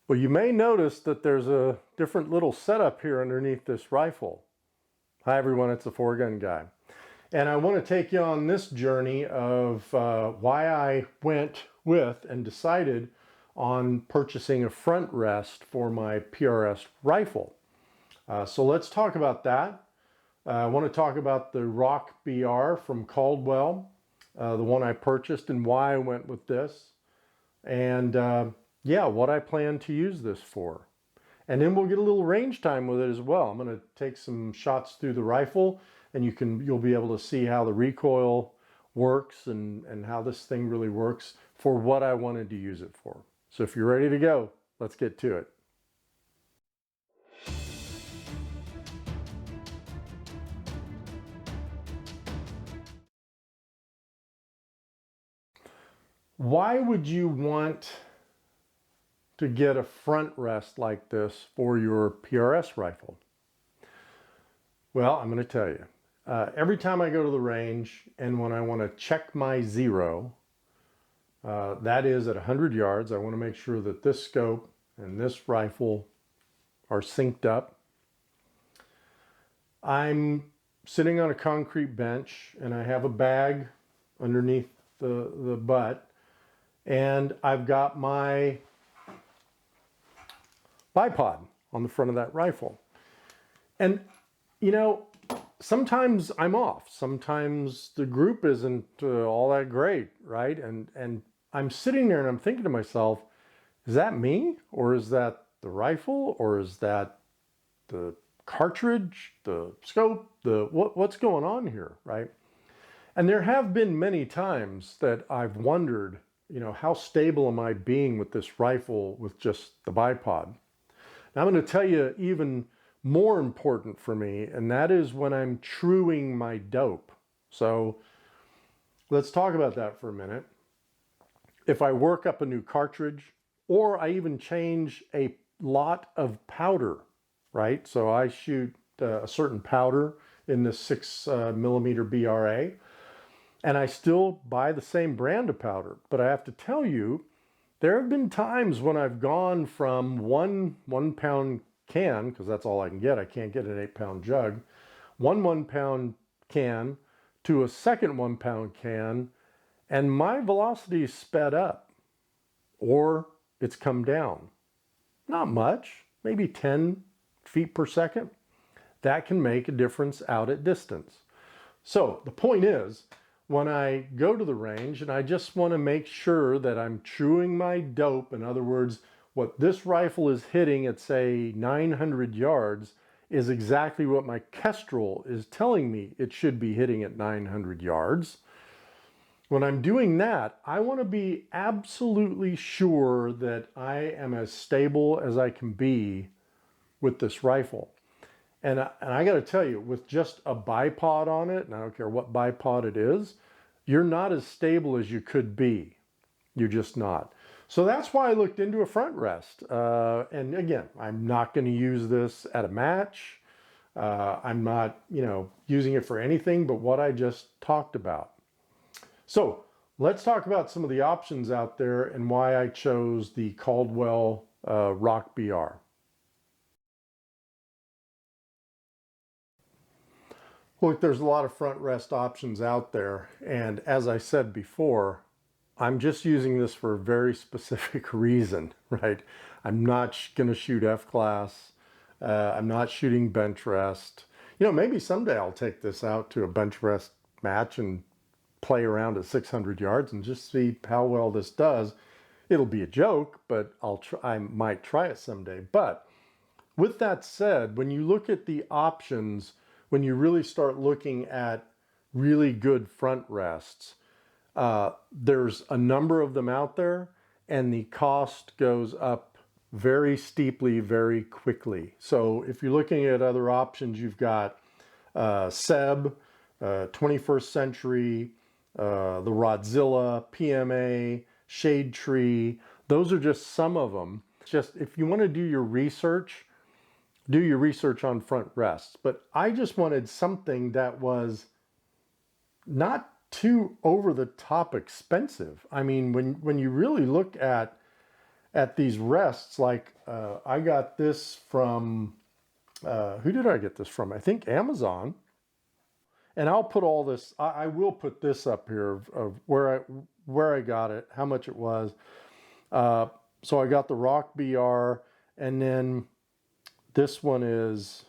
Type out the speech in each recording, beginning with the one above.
Well, you may notice that there's a different little setup here underneath this rifle. Hi everyone, it's the 4Gun Guy. And I want to take you on this journey of why I went with and decided on purchasing a front rest for my PRS rifle. So let's talk about that. I want to talk about the Rock BR from Caldwell, the one I purchased, and why I went with this. And yeah, what I plan to use this for. And then we'll get a little range time with it as well. I'm going to take some shots through the rifle, and you'll be able to see how the recoil works and how this thing really works for what I wanted to use it for. So if you're ready to go, let's get to it. Why would you want to get a front rest like this for your PRS rifle? Well, I'm going to tell you. Every time I go to the range and when I want to check my zero, that is at 100 yards, I want to make sure that this scope and this rifle are synced up. I'm sitting on a concrete bench and I have a bag underneath the butt, and I've got my bipod on the front of that rifle. And you know, sometimes I'm off. Sometimes the group isn't all that great, right? And I'm sitting there and I'm thinking to myself, is that me? Or is that the rifle? Or is that the cartridge, the scope, what's going on here, right? And there have been many times that I've wondered, you know, how stable am I being with this rifle with just the bipod? Now I'm going to tell you even more important for me, and that is when I'm truing my dope. So let's talk about that for a minute. If I work up a new cartridge, or I even change a lot of powder, right? So I shoot a certain powder in the 6mm BRA, and I still buy the same brand of powder. But I have to tell you, there have been times when I've gone from one pound can, because that's all I can get. I can't get an 8-pound jug. One pound can to a second 1 pound can, and my velocity is sped up, or it's come down. Not much, maybe 10 feet per second. That can make a difference out at distance. So the point is, when I go to the range and I just want to make sure that I'm truing my dope, in other words, what this rifle is hitting at, say, 900 yards is exactly what my Kestrel is telling me it should be hitting at 900 yards. When I'm doing that, I want to be absolutely sure that I am as stable as I can be with this rifle. And I got to tell you, with just a bipod on it, and I don't care what bipod it is, you're not as stable as you could be. You're just not. So that's why I looked into a front rest. And again, I'm not going to use this at a match. I'm not, using it for anything but what I just talked about. So let's talk about some of the options out there and why I chose the Caldwell Rock BR. Look, there's a lot of front rest options out there. And as I said before, I'm just using this for a very specific reason, right? I'm not going to shoot F-class. I'm not shooting bench rest. Maybe someday I'll take this out to a bench rest match and play around at 600 yards and just see how well this does. It'll be a joke, but I might try it someday. But with that said, when you look at the options, when you really start looking at really good front rests, there's a number of them out there, and the cost goes up very steeply, very quickly. So if you're looking at other options, you've got Seb, 21st Century, the Rodzilla, PMA, Shade Tree. Those are just some of them. Just if you want to do your research on front rests. But I just wanted something that was not too over the top expensive. I mean, when you really look at at these rests. Like I got this from, who did I get this from? I think Amazon. And I'll put all this, I will put this up here of where I got it, how much it was. So I got the Rock BR, and then this one is,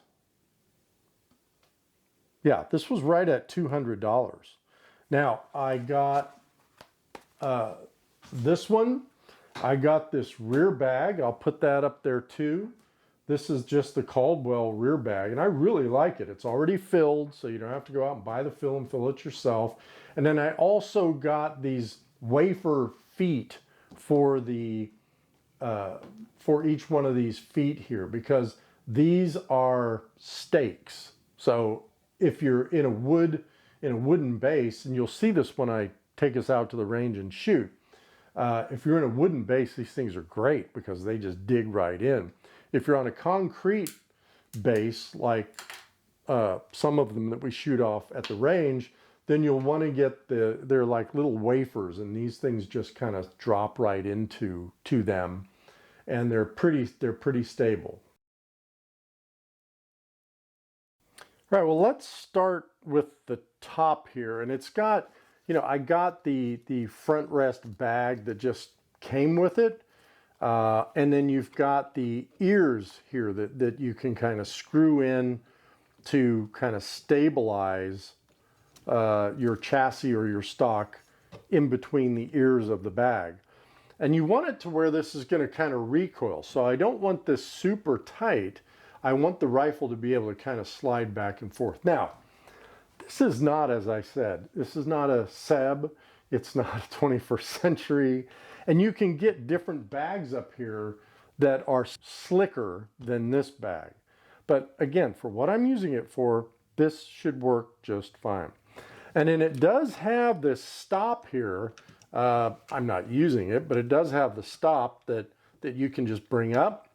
yeah, this was right at $200. Now I got this one. I got this rear bag. I'll put that up there too. This is just the Caldwell rear bag, and I really like it. It's already filled, so you don't have to go out and buy the fill and fill it yourself. And then I also got these wafer feet for the for each one of these feet here, because these are stakes. So if you're in a wooden base, and you'll see this when I take us out to the range and shoot. If you're in a wooden base, these things are great because they just dig right in. If you're on a concrete base, like some of them that we shoot off at the range, then you'll want to get they're like little wafers, and these things just kind of drop right into them, and they're pretty stable. All right, well, let's start with the top here, and it's got, I got the front rest bag that just came with it. And then you've got the ears here that you can kind of screw in to kind of stabilize your chassis or your stock in between the ears of the bag. And you want it to where this is going to kind of recoil. So I don't want this super tight. I want the rifle to be able to kind of slide back and forth. Now, this is not, as I said, this is not a Seb. It's not a 21st century. And you can get different bags up here that are slicker than this bag. But again, for what I'm using it for, this should work just fine. And then it does have this stop here. I'm not using it, but it does have the stop that you can just bring up,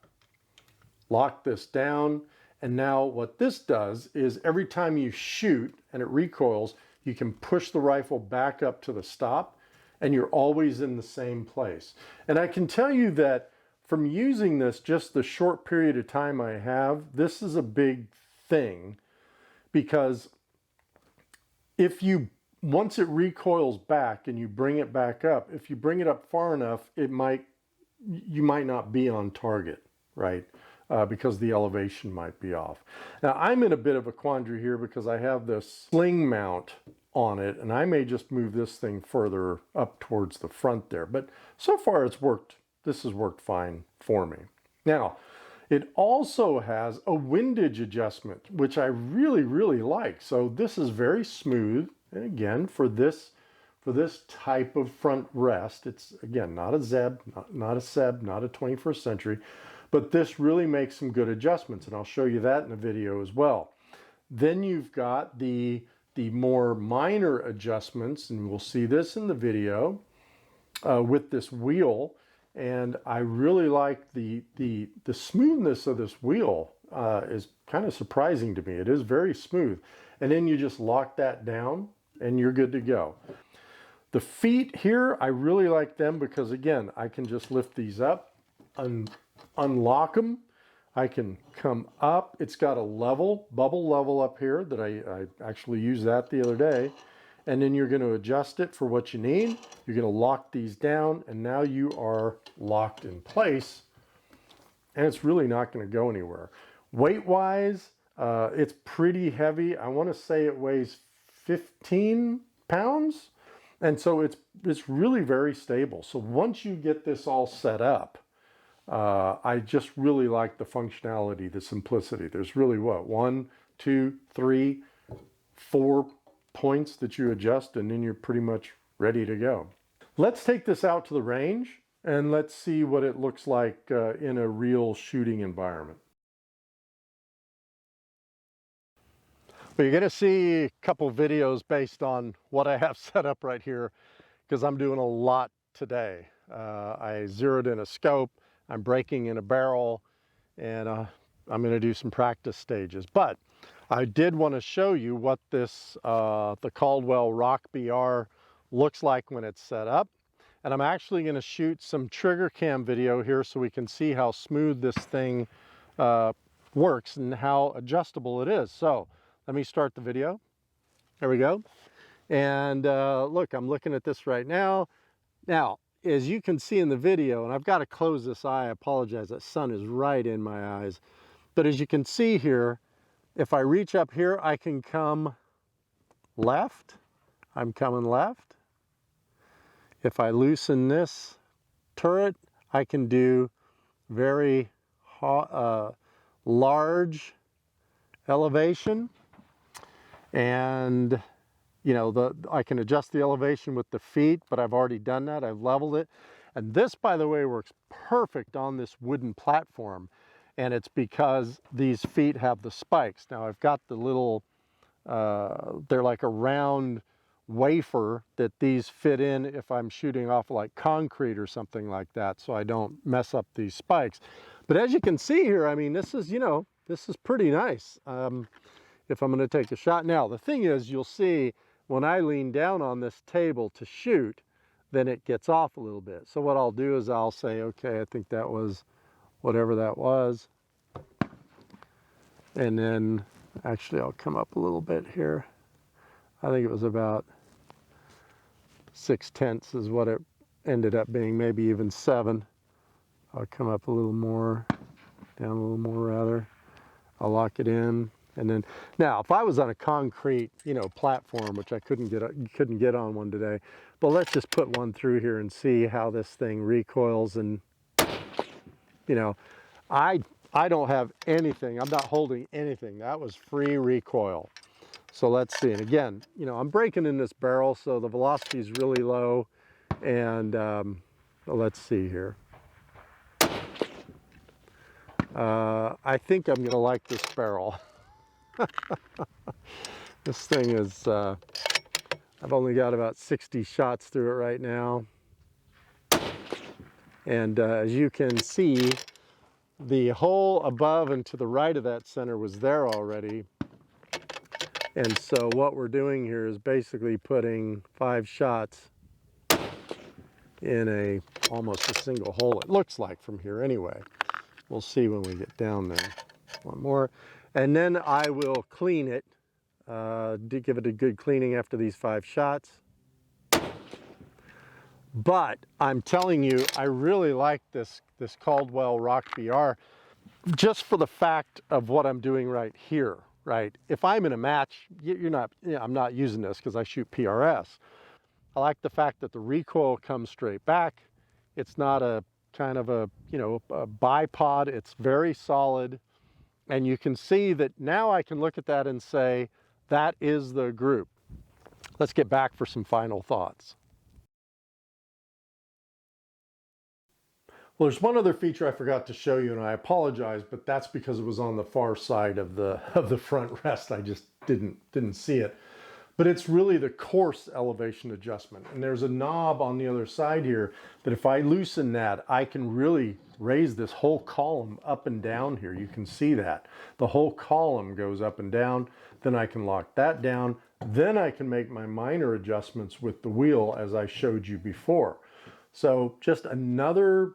lock this down. And now what this does is every time you shoot and it recoils, you can push the rifle back up to the stop, and you're always in the same place. And I can tell you that from using this, just the short period of time I have, this is a big thing, because once it recoils back and you bring it back up, if you bring it up far enough, you might not be on target, right? Because the elevation might be off. Now I'm in a bit of a quandary here because I have this sling mount on it, and I may just move this thing further up towards the front there. But so far it's worked. This has worked fine for me. Now, it also has a windage adjustment, which I really, really like. So this is very smooth. And again, for this type of front rest, it's again not a Zeb, not a Seb, not a 21st century, but this really makes some good adjustments, and I'll show you that in a video as well. Then you've got the more minor adjustments, and we'll see this in the video with this wheel. And I really like the smoothness of this wheel. Is kind of surprising to me. It is very smooth. And then you just lock that down and you're good to go. The feet here, I really like them because again, I can just lift these up, unlock them. I can come up. It's got a bubble level up here that I actually used that the other day. And then you're going to adjust it for what you need. You're going to lock these down, and now you are locked in place. And it's really not going to go anywhere. Weight-wise, it's pretty heavy. I want to say it weighs 15 pounds. And so it's really very stable. So once you get this all set up, I just really like the functionality, the simplicity. There's really what, 1, 2, 3, 4 points that you adjust, and then you're pretty much ready to go. Let's take this out to the range and let's see what it looks like in a real shooting environment. But you're going to see a couple videos based on what I have set up right here, because I'm doing a lot today. I zeroed in a scope, I'm breaking in a barrel, and I'm going to do some practice stages. But I did want to show you what this, the Caldwell Rock BR looks like when it's set up. And I'm actually going to shoot some trigger cam video here so we can see how smooth this thing works and how adjustable it is. So let me start the video. There we go. And look, I'm looking at this right now. Now, as you can see in the video, and I've got to close this eye, I apologize, that sun is right in my eyes. But as you can see here, if I reach up here, I can come left. I'm coming left. If I loosen this turret, I can do very large elevation. And you know, I can adjust the elevation with the feet, but I've already done that. I've leveled it. And this, by the way, works perfect on this wooden platform. And it's because these feet have the spikes. Now I've got the little, they're like a round wafer that these fit in if I'm shooting off like concrete or something like that, so I don't mess up these spikes. But as you can see here, I mean, this is, you know, this is pretty nice if I'm going to take a shot. Now, the thing is, you'll see when I lean down on this table to shoot, then it gets off a little bit. So what I'll do is I'll say, okay, I think that was whatever that was. And then actually I'll come up a little bit here. I think it was about 6/10 is what it ended up being, maybe even 7. I'll come up a little more, down a little more rather. I'll lock it in. And then, now, if I was on a concrete, you know, platform, which I couldn't get on one today, but let's just put one through here and see how this thing recoils. And, you know, I don't have anything. I'm not holding anything. That was free recoil. So let's see. And again, you know, I'm breaking in this barrel, so the velocity is really low. And let's see here. I think I'm going to like this barrel. This thing is, I've only got about 60 shots through it right now. And as you can see, the hole above and to the right of that center was there already. And so what we're doing here is basically putting 5 shots in almost a single hole. It looks like from here anyway. We'll see when we get down there. One more. And then I will clean it, give it a good cleaning after these 5 shots. But I'm telling you, I really like this Caldwell Rock VR just for the fact of what I'm doing right here, right? If I'm in a match, I'm not using this because I shoot PRS. I like the fact that the recoil comes straight back. It's not a kind of a, you know, a bipod. It's very solid. And you can see that now I can look at that and say, that is the group. Let's get back for some final thoughts. Well, there's one other feature I forgot to show you, and I apologize, but that's because it was on the far side of the front rest. I just didn't see it. But it's really the course elevation adjustment. And there's a knob on the other side here that if I loosen that, I can really raise this whole column up and down here. You can see that. The whole column goes up and down. Then I can lock that down. Then I can make my minor adjustments with the wheel as I showed you before. So just another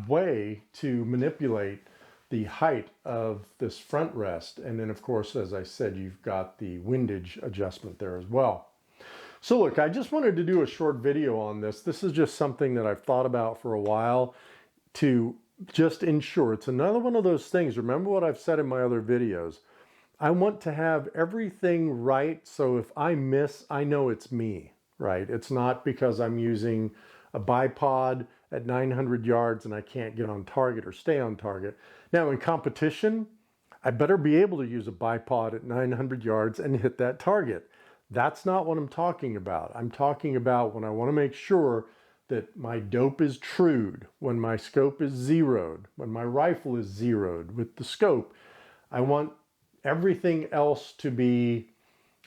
way to manipulate the height of this front rest. And then of course, as I said, you've got the windage adjustment there as well. So look, I just wanted to do a short video on this. This is just something that I've thought about for a while to just ensure. It's another one of those things. Remember what I've said in my other videos. I want to have everything right. So if I miss, I know it's me, right? It's not because I'm using a bipod at 900 yards and I can't get on target or stay on target. Now in competition, I better be able to use a bipod at 900 yards and hit that target. That's not what I'm talking about. I'm talking about when I want to make sure that my dope is trued, when my scope is zeroed, when my rifle is zeroed with the scope. I want everything else to be,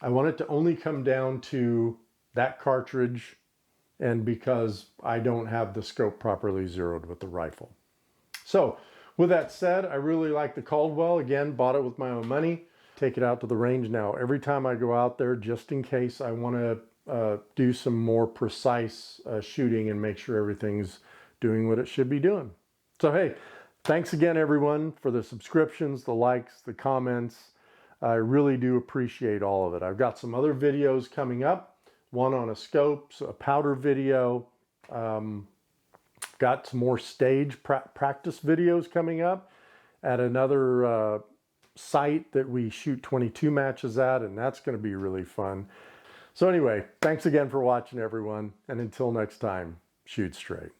I want it to only come down to that cartridge, and because I don't have the scope properly zeroed with the rifle. So with that said, I really like the Caldwell. Again, bought it with my own money. Take it out to the range now. Every time I go out there, just in case I want to, do some more precise shooting and make sure everything's doing what it should be doing. So hey, thanks again everyone for the subscriptions, the likes, the comments. I really do appreciate all of it. I've got some other videos coming up, one on a scope, a powder video. Got some more stage practice videos coming up at another site that we shoot 22 matches at, and that's going to be really fun. So anyway, thanks again for watching everyone, and until next time, shoot straight.